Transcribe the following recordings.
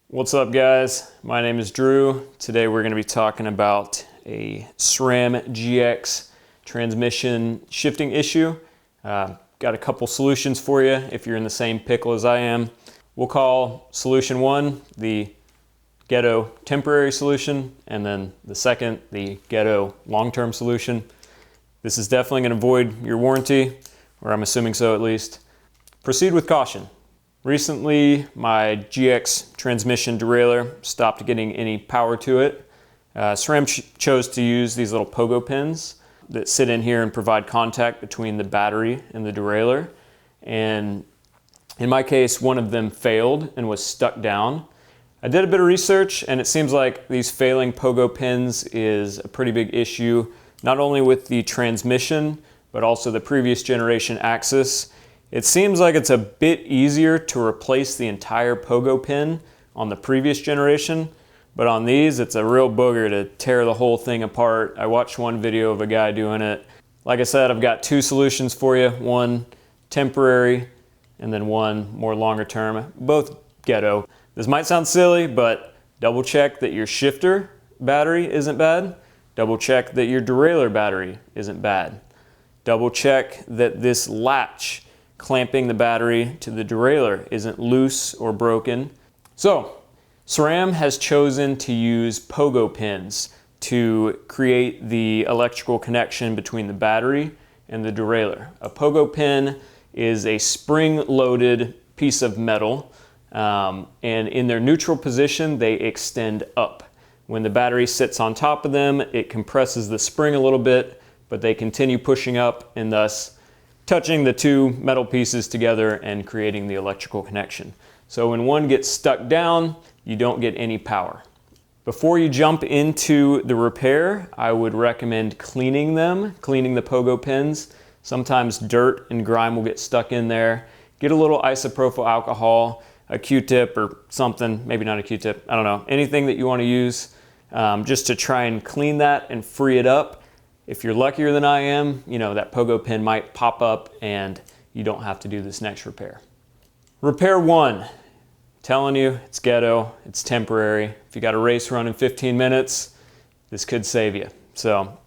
What's up, guys? My name is Drew. Today we're going to be talking about a Sram GX transmission shifting issue. Got a couple solutions for you if you're in the same pickle as I am. We'll call solution one the ghetto temporary solution, and then the second the ghetto long-term solution. This is definitely going to void your warranty, or I'm assuming so at least. Proceed with caution. Recently, my GX transmission derailleur stopped getting any power to it. Sram chose to use these little Pogo pins that sit in here and provide contact between the battery and the derailleur. And in my case, one of them failed and was stuck down. I did a bit of research, and it seems like these failing Pogo pins is a pretty big issue, not only with the transmission, but also the previous generation axis. It seems like it's a bit easier to replace the entire Pogo pin on the previous generation, but on these it's a real booger to tear the whole thing apart. I watched one video of a guy doing it. Like I said, I've got two solutions for you, one temporary and then one more longer term, both ghetto. This might sound silly, but double check that your shifter battery isn't bad. Double check that your derailleur battery isn't bad. Double check that this latch clamping the battery to the derailleur isn't loose or broken. So, Sram has chosen to use Pogo pins to create the electrical connection between the battery and the derailleur. A Pogo pin is a spring-loaded piece of metal, and in their neutral position, they extend up. When the battery sits on top of them, it compresses the spring a little bit, but they continue pushing up and thus touching the two metal pieces together and creating the electrical connection. So when one gets stuck down, you don't get any power. Before you jump into the repair, I would recommend cleaning them, cleaning the Pogo pins. Sometimes dirt and grime will get stuck in there. Get a little isopropyl alcohol, a Q-tip or something, maybe not a Q-tip, I don't know, anything that you want to use just to try and clean that and free it up. If you're luckier than I am, you know, that Pogo pin might pop up and you don't have to do this next repair. Repair one, telling you it's ghetto, it's temporary. If you got a race run in 15 minutes, this could save you. So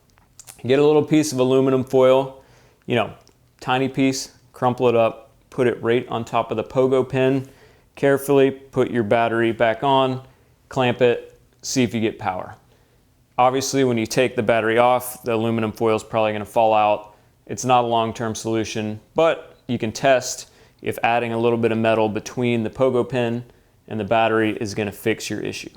get a little piece of aluminum foil, you know, tiny piece, crumple it up, put it right on top of the Pogo pin. Carefully put your battery back on, clamp it, see if you get power. Obviously, when you take the battery off, the aluminum foil is probably going to fall out. It's not a long-term solution, but you can test if adding a little bit of metal between the Pogo pin and the battery is going to fix your issue.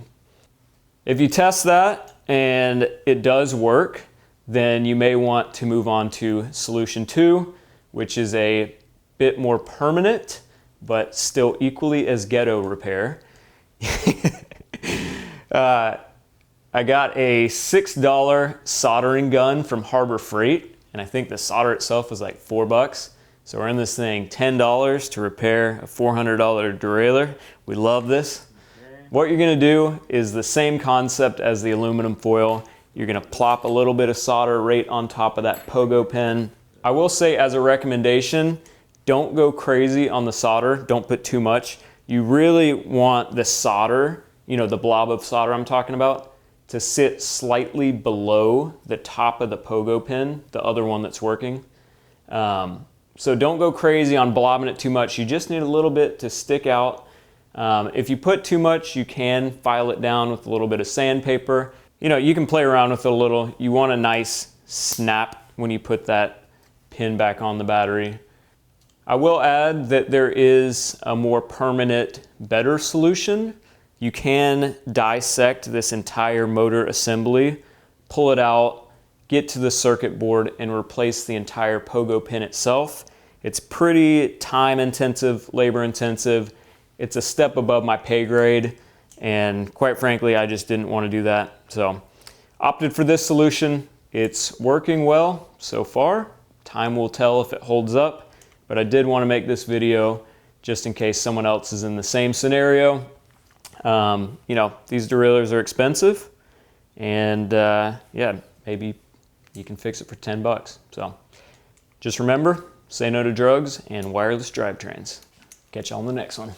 If you test that and it does work, then you may want to move on to solution two, which is a bit more permanent, but still equally as ghetto repair. I got a $6 soldering gun from Harbor Freight, and I think the solder itself was like $4. So we're in this thing $10 to repair a $400 derailleur. We love this. What you're gonna do is the same concept as the aluminum foil. You're gonna plop a little bit of solder right on top of that Pogo pin. I will say, as a recommendation, don't go crazy on the solder. Don't put too much. You really want the solder, you know, the blob of solder I'm talking about, to sit slightly below the top of the Pogo pin, the other one that's working. So don't go crazy on blobbing it too much. You just need a little bit to stick out. If you put too much, you can file it down with a little bit of sandpaper. You know, you can play around with it a little. You want a nice snap when you put that pin back on the battery. I will add that there is a more permanent, better solution. You can dissect this entire motor assembly, pull it out, get to the circuit board, and replace the entire Pogo pin itself. It's pretty time intensive, labor intensive. It's a step above my pay grade, and quite frankly, I just didn't want to do that. So opted for this solution. It's working well so far. Time will tell if it holds up, but I did want to make this video just in case someone else is in the same scenario. You know, these derailleurs are expensive, and yeah, maybe you can fix it for 10 bucks. So just remember, say no to drugs and wireless drivetrains. Catch you on the next one.